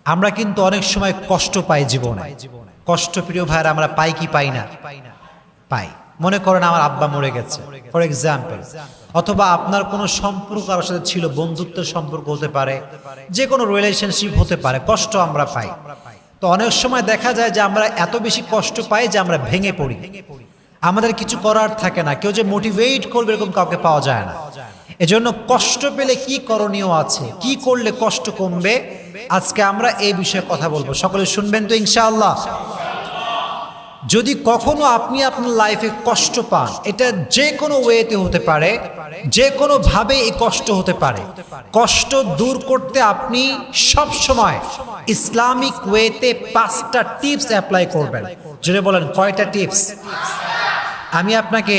আমরা কিন্তু অনেক সময় কষ্ট পাই জীবনে। কষ্ট প্রিয় ভাইরা আমরা পাই কি পাই না? পাই। মনে করেন আমার আব্বা মরে গেছে ফর এক্সাম্পল, অথবা আপনার কোনো সম্পর্ক কারোর সাথে ছিল, বন্ধুত্বের সম্পর্ক হতে পারে, যে কোনো রিলেশনশিপ হতে পারে, কষ্ট আমরা পাই। তো অনেক সময় দেখা যায় যে আমরা এত বেশি কষ্ট পাই যে আমরা ভেঙে পড়ি, আমাদের কিছু করার থাকে না, কেউ যে মোটিভেট করবে এরকম কাউকে পাওয়া যায় না। এজন্য কষ্ট পেলে কি করণীয় আছে, কি করলে কষ্ট কমবে, আজকে আমরা এই বিষয়ে কথা বলবো। সকলে শুনবেন তো ইনশাআল্লাহ? যদি কখনো আপনি আপনার লাইফে কষ্ট পান, এটা যে কোনো ওয়েতে হতে পারে, যে কোনো ভাবে এই কষ্ট হতে পারে। কষ্ট দূর করতে আপনি সব সময় ইসলামিক ওয়েতে 5টা টিপস অ্যাপ্লাই করবেন। যদি বলেন কয়টা টিপস? আমি আপনাকে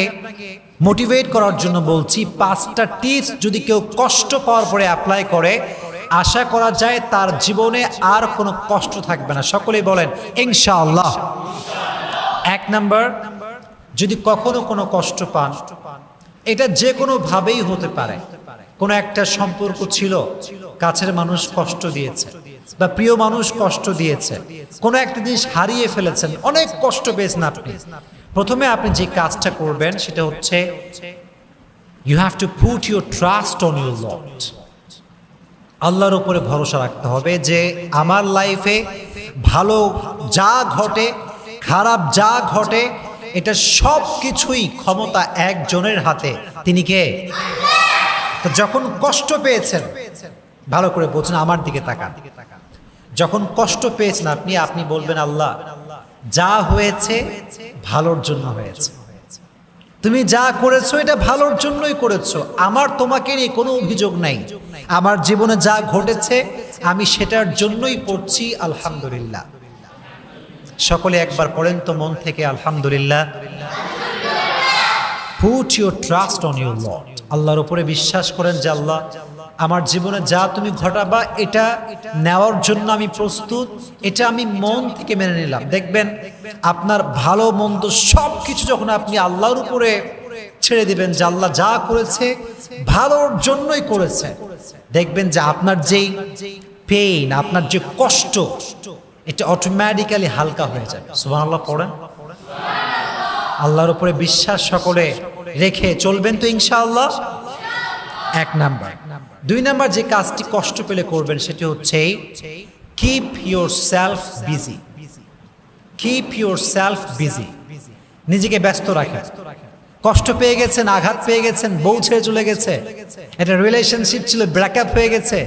মোটিভেট করার জন্য বলছি, 5টা টিপস যদি কেউ কষ্ট পাওয়ার পরে অ্যাপ্লাই করে, আশা করা যায় তার জীবনে আর কোনো কষ্ট থাকবে না। সকলেই বলেন ইনশাআল্লাহ। 1 নাম্বার, যদি কখনো কোনো কষ্ট পান, এটা যে কোনো ভাবেই হতে পারে। কোনো একটা সম্পর্ক ছিল, কাছের মানুষ কষ্ট দিয়েছে বা প্রিয় মানুষ কষ্ট দিয়েছে, কোনো একটা জিনিস হারিয়ে ফেলেছেন, অনেক কষ্ট পেয়েছেন আপনি। প্রথমে আপনি যে কাজটা করবেন সেটা হচ্ছে you have to put your trust on your lord. আল্লাহর উপরে ভরসা রাখতে হবে যে আমার লাইফে ভালো যা ঘটে, খারাপ যা ঘটে, এটা সব কিছুই ক্ষমতা একজনের হাতে। তিনি কে? তো যখন কষ্ট পেয়েছেন, ভালো করে বলছেন, আমার দিকে তাকান, যখন কষ্ট পেয়েছেন আপনি বলবেন, আল্লাহ যা হয়েছে ভালোর জন্য হয়েছে, তুমি যা করেছো এটা ভালোর জন্যই করেছো, আমার তোমাকে নিয়ে কোনো অভিযোগ নাই, আমার জীবনে যা ঘটেছে আমি সেটার জন্যই পড়ছি আলহামদুলিল্লাহ। সকলে একবার পড়েন তো মন থেকে আলহামদুলিল্লাহ। Put your trust on your lord. আল্লাহর উপরে বিশ্বাস করেন যে আল্লাহ আমার জীবনে যা তুমি ঘটাবা এটা নেওয়ার জন্য আমি প্রস্তুত, এটা আমি মন থেকে মেনে নিলাম। দেখবেন আপনার ভালো মন্দ সব কিছু যখন আপনি আল্লাহর উপরে ছেড়ে দিবেন যে আল্লাহ যা করেছে ভালোর জন্যই করেছে, দেখবেন যে আপনার যেই পেইন, আপনার যে কষ্ট, এটা অটোমেটিক্যালি হালকা হয়ে যাবে। সুবহানাল্লাহ পড়েন। আল্লাহর উপরে বিশ্বাস সকলে রেখে চলবেন তো ইনশাআল্লাহ। 1 নাম্বার। 2 নাম্বার যে কাজটি কষ্ট পেলে করবেন সেটি হচ্ছে keep your self busy. Keep your self busy, নিজেকে ব্যস্ত রাখেন। কষ্ট পেয়ে গেছেন, আঘাত পেয়ে গেছেন, বউ ছেড়ে চলে গেছে, একটা রিলেশনশিপ ছিল ব্রেকআপ হয়ে গেছে,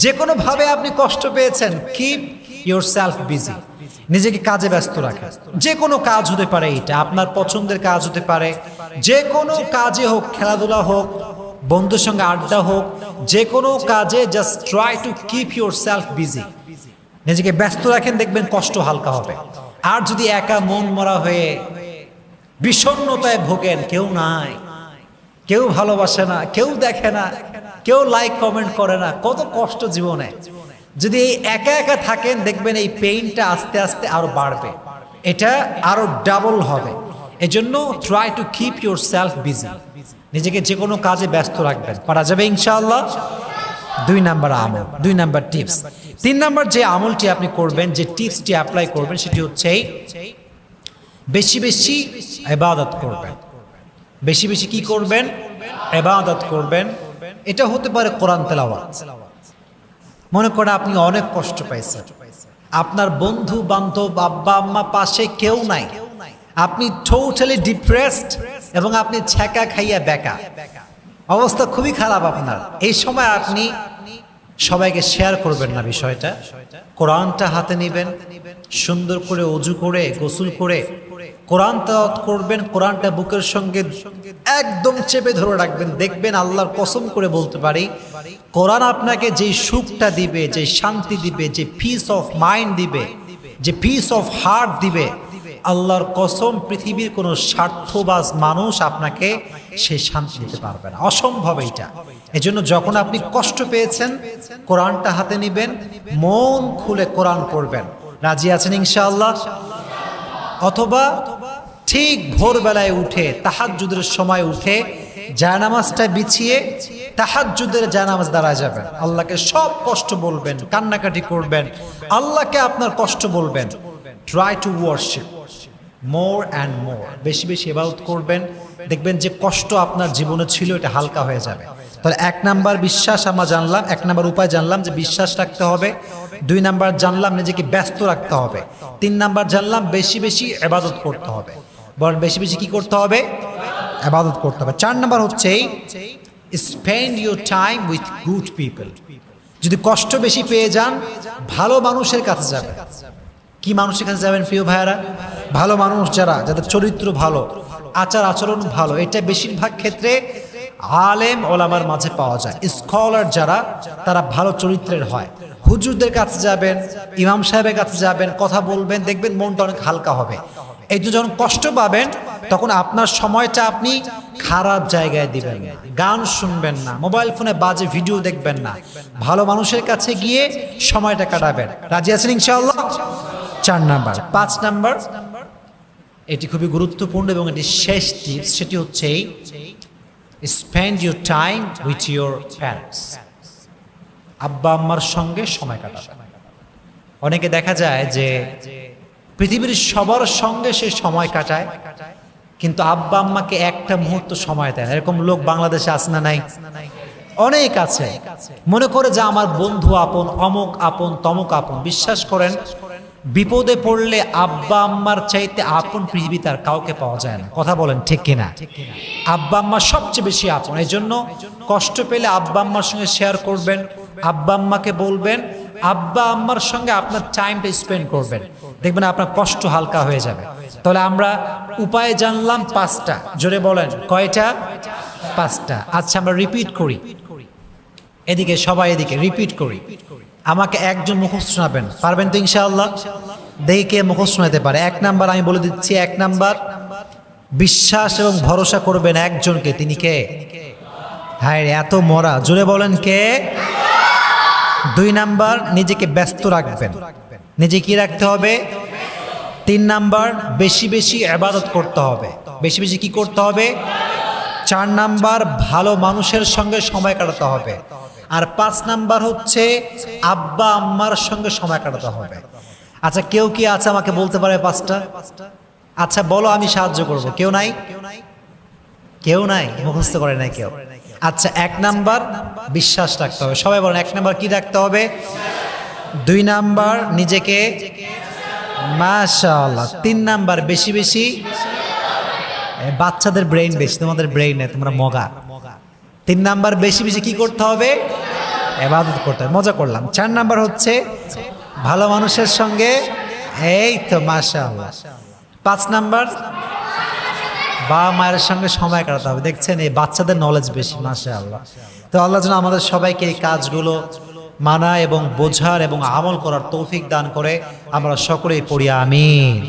যে কোনো ভাবে আপনি কষ্ট পেয়েছেন, কিপ ইউর সেলফ বিজি, নিজেকে কাজে ব্যস্ত রাখেন। যে কোনো কাজ হতে পারে, এটা আপনার পছন্দের কাজ হতে পারে, যে কোনো কাজে হোক, খেলাধুলা হোক, বন্ধুর সঙ্গে আড্ডা হোক, যে কোনো কাজে just try to keep your self busy, নিজেকে ব্যস্ত রাখেন, দেখবেন কষ্ট হালকা হবে। আর যদি একা মন মরা হয়ে বিষণ্ণতায় ভোগেন, কেউ নাই, কেউ ভালোবাসে না, কেউ দেখে না, কেউ লাইক কমেন্ট করে না, কত কষ্ট জীবনে, যদি এই একা একা থাকেন দেখবেন এই পেইনটা আস্তে আস্তে আরো বাড়বে, এটা আরো ডাবল হবে। এজন্য try to keep your self busy, নিজেকে যে কোনো কাজে ব্যস্ত রাখবেন, পারা যাবে ইনশাআল্লাহ। 2 নাম্বার আমল, 2 নাম্বার টিপস। 3 নাম্বার যে আমলটি আপনি করবেন, যে টিপসটি অ্যাপ্লাই করবেন, সেটি হচ্ছে বেশি বেশি ইবাদত করবেন। বেশি বেশি কি করবেন? ইবাদত করবেন। এটা হতে পারে কোরআন তেলাওয়াত। মনে করেন আপনি অনেক কষ্ট পাইছেন, আপনার বন্ধু বান্ধব, আব্বা আম্মা পাশে কেউ নাই, আপনি টোটালি ডিপ্রেসড এবং আপনি ছ্যাঁকা খাইয়া বেকা, অবস্থা খুবই খারাপ আপনার। এই সময় আপনি সবাইকে শেয়ার করবেন না বিষয়টা, কোরআনটা হাতে নেবেন, সুন্দর করে ওযু করে গোসল করে কোরআন তেলাওয়াত করবেন, কোরআনটা বুকের সঙ্গে একদম চেপে ধরে রাখবেন। দেখবেন আল্লাহর কসম করে বলতে পারি, কোরআন আপনাকে যে সুখটা দিবে, যে শান্তি দিবে, যে পিস অফ মাইন্ড দিবে, যে পিস অফ হার্ট দিবে, আল্লাহর কসম পৃথিবীর কোনো স্বার্থবাজ মানুষ আপনাকে সেই শান্তি দিতে পারবে না, অসম্ভব এটা। এজন্য যখন আপনি কষ্ট পেয়েছেন, কোরআনটা হাতে নেবেন, মন খুলে কোরআন পড়বেন। রাজি আছেন ইনশাআল্লাহ? অথবা ঠিক ভোরবেলায় উঠে, তাহাজ্জুদের সময় উঠে জায়নামাজটা বিছিয়ে তাহাজ্জুদের জানামাজ দাঁড়ায় যাবেন, আল্লাহকে সব কষ্ট বলবেন, কান্নাকাটি করবেন, আল্লাহকে আপনার কষ্ট বলবেন। Try to worship more and more, বেশি বেশি ইবাদত করবেন, দেখবেন যে কষ্ট আপনার জীবনে ছিল এটা হালকা হয়ে যাবে। তাহলে 1 নাম্বার বিশ্বাস আমরা জানলাম, 1 নাম্বার উপায় জানলাম যে বিশ্বাস রাখতে হবে। 2 নাম্বার জানলাম নিজেকে ব্যস্ত রাখতে হবে। 3 নাম্বার জানলাম বেশি বেশি ইবাদত করতে হবে। বল বেশি বেশি কি করতে হবে? ইবাদত করতে হবে। 4 নাম্বার হচ্ছে spend your time with good people. যদি কষ্ট বেশি পেয়ে যান, ভালো মানুষের কাছে যাবেন। কি মানুষের কাছে যাবেন প্রিয় ভাইয়ারা? ভালো মানুষ, যাদের চরিত্র ভালো, আচার আচরণ ভালো। এটা বেশিরভাগ ক্ষেত্রে আলেম ওলামার মাঝে পাওয়া যায়। স্কলার যারা, তারা ভালো চরিত্রের হয়। হুজুরদের কাছে যাবেন, ইমাম সাহেবের কাছে যাবেন, কথা বলবেন, দেখবেন মনটা অনেক হালকা হবে। এই তো যখন কষ্ট পাবেন, তখন আপনার সময়টা আপনি খারাপ জায়গায় দিবেন না, গান শুনবেন না, মোবাইল ফোনে বাজে ভিডিও দেখবেন না, ভালো মানুষের কাছে গিয়ে সময়টা কাটাবেন। রাজি আছেন ইনশাআল্লাহ? 4 নাম্বার। 5 নাম্বার, এটি খুবই গুরুত্বপূর্ণ এবং এটি শেষ টিপস, সেটি হচ্ছে spend your time with your parents. আব্বা আম্মার সঙ্গে সময় কাটাবেন। অনেকে দেখা যায় যে পৃথিবীর সবার সঙ্গে সে সময় কাটায়, কিন্তু আব্বা আম্মাকে একটা মুহূর্ত সময় দেয় না। এরকম লোক বাংলাদেশে আছে না নাই? অনেক আছে। মনে করে যে আমার বন্ধু আপন, অমুক আপন, তমুক আপন। বিশ্বাস করেন, বিপদে পড়লে আব্বা আম্মার চাইতে আপন পৃথিবীতে আর কাউকে পাওয়া যায় না। কথা বলেন ঠিক কিনা? আব্বা আম্মা সবচেয়ে বেশি আপন। এই জন্য কষ্ট পেলে আব্বা আম্মার সঙ্গে শেয়ার করবেন, আব্বা আম্মাকে বলবেন, আব্বা আম্মার সঙ্গে আপনার টাইমটা স্পেন্ড করবেন, দেখবেন আপনার কষ্ট হালকা হয়ে যাবে। তাহলে আমরা উপায় জানলাম 5টা। জোরে বলেন কয়টা? 5টা। আচ্ছা, আমরা রিপিট করি। এদিকে সবাই, এদিকে রিপিট করি। আমাকে একজন মুখস্থ শোনাবেন, পারবেন তো ইনশাআল্লাহ? দেখি কে মুখস্থ শোনাতে পারে। 1 নাম্বার আমি বলে দিচ্ছি। 1 নাম্বার, বিশ্বাস এবং ভরসা করবেন একজনকে। তিনি কে? হায় রে, এত মরা। জোরে বলেন কে? 2 নাম্বার, নিজেকে ব্যস্ত রাখবেন। নিজে কি রাখতে হবে? 3 নাম্বার, বেশি বেশি ইবাদত করতে হবে। বেশি বেশি কি করতে হবে? 4 নাম্বার, ভালো মানুষের সঙ্গে সময় কাটাতে হবে। আর 5 নাম্বার হচ্ছে আব্বা আম্মার সঙ্গে সময় কাটাতে হবে। আচ্ছা, কেউ কি আছে আমাকে বলতে পারে 5টা? আচ্ছা বলো, আমি সাহায্য করব। কেউ নাই? কেউ নাই? মুখস্থ করে নাই কেউ? আচ্ছা, 1 নাম্বার বিশ্বাস রাখতে হবে। সবাই বলেন 1 নাম্বার কি রাখতে হবে? 2 নাম্বার নিজেকে, মাশাআল্লাহ। 3 নাম্বার বেশি বেশি, বাচ্চাদের ব্রেইন বেশি, তোমাদের ব্রেইন নেই, তোমরা মগা। 3 নাম্বার বেশি বেশি কি করতে হবে? ইবাদত করতে হবে। মজা করলাম। 4 নাম্বার হচ্ছে ভালো মানুষের সঙ্গে, এই তো মাশাআল্লাহ। 5 নাম্বার বাবা মায়ের সঙ্গে সময় কাটাতে হবে। দেখছেন, এই বাচ্চাদের নলেজ বেশি, মাশাআল্লাহ। তো আল্লাহ যেন আমাদের সবাইকে এই কাজগুলো মানা এবং বোঝার এবং আমল করার তৌফিক দান করে। আমরা সকলেই পড়ি আমিন।